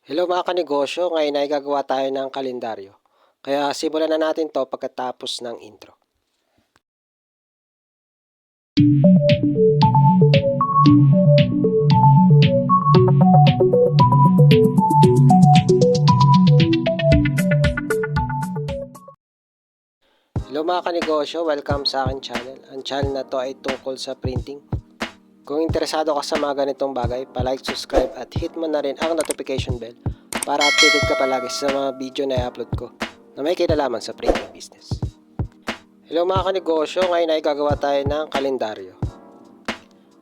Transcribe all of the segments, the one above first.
Hello mga kanegosyo, ngayon ay gagawa tayo ng kalendaryo. Kaya simulan na natin to pagkatapos ng intro. Hello mga kanegosyo, welcome sa akin channel. Ang channel na to ay tungkol sa printing. Kung interesado ka sa mga ganitong bagay, palike, subscribe at hit mo na rin ang notification bell para updated ka palagi sa mga video na i-upload ko na may kinalaman sa printing business. Hello mga kanegosyo, ngayon ay gagawa tayo ng kalendaryo.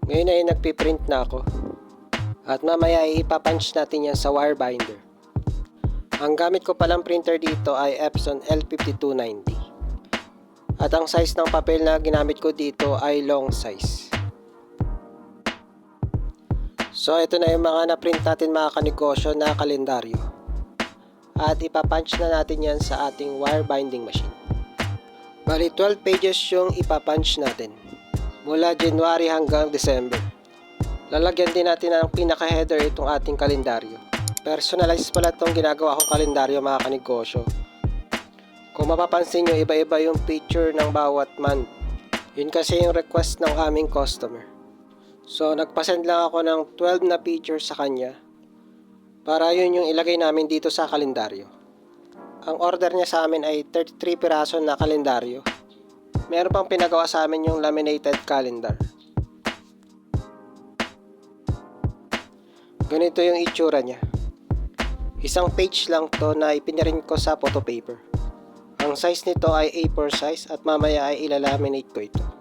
Ngayon ay nagpiprint na ako at mamaya ay ipapunch natin yan sa wire binder. Ang gamit ko palang printer dito ay Epson L5290 at ang size ng papel na ginamit ko dito ay long size. So ito na yung mga na-print natin mga kanegosyo na kalendaryo at ipapunch na natin yan sa ating wire binding machine. Bali 12 pages yung ipapunch natin mula January hanggang December. Lalagyan din natin ng pinaka-header itong ating kalendaryo. Personalized pala itong ginagawa kong kalendaryo mga kanegosyo. Kung mapapansin nyo, iba-iba yung picture ng bawat month. Yun kasi yung request ng aming customer. So nagpasend lang ako ng 12 na pictures sa kanya para yun yung ilagay namin dito sa kalendaryo. Ang order niya sa amin ay 33 piraso na kalendaryo. Meron pang pinagawa sa amin yung laminated calendar. Ganito yung itsura niya. Isang page lang to na ipinarint ko sa photo paper. Ang size nito ay A4 size at mamaya ay ilalaminate ko ito.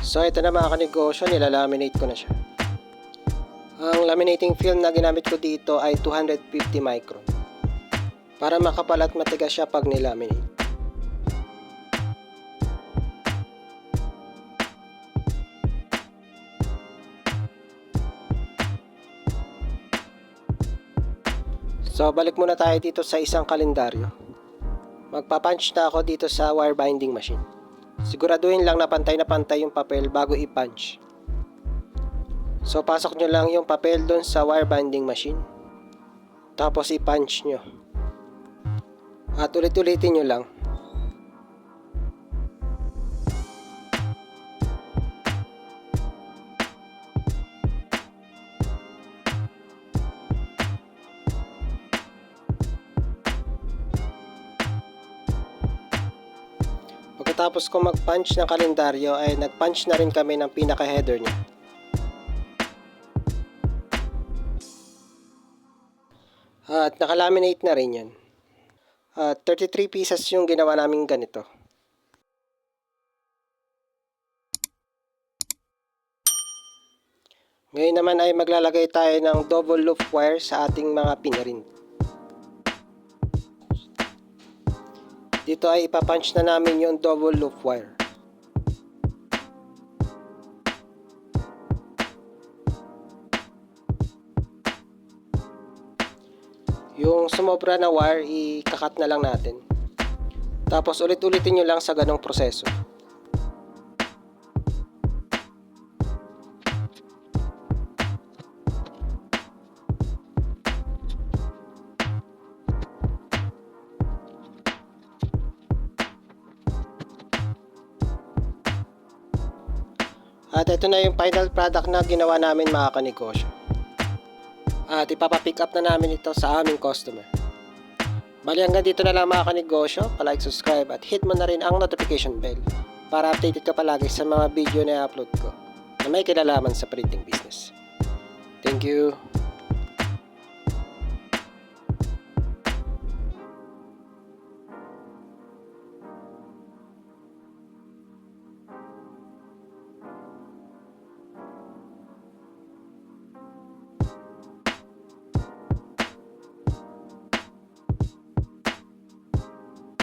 So ito na mga kanegosyo, nilalaminate ko na siya. Ang laminating film na ginamit ko dito ay 250 micron para makapal at matigas siya pag nilaminate. So balik muna tayo dito sa isang kalendaryo. Magpapunch na ako dito sa wire binding machine. Siguraduhin lang na pantay yung papel bago i-punch. So pasok nyo lang yung papel doon sa wire binding machine. Tapos i-punch nyo. At ulit-ulitin nyo lang. Pagkatapos ko mag-punch ng kalendaryo ay nag-punch na rin kami ng pinaka-header niya. At nakalaminate na rin yan. 33 pieces yung ginawa namin ganito. Ngayon naman ay maglalagay tayo ng double loop wire sa ating mga pinrint. Dito ay ipapunch na namin yung double loop wire. Yung sumobra na wire, ikakat na lang natin. Tapos ulit-ulitin nyo lang sa ganong proseso. At ito na yung final product na ginawa namin mga kanegosyo. At ipapapick up na namin ito sa aming customer. Bali hanggang dito na lang mga kanegosyo. Palike, subscribe at hit mo na rin ang notification bell para updated ka palagi sa mga video na i-upload ko na may kinalaman sa printing business. Thank you.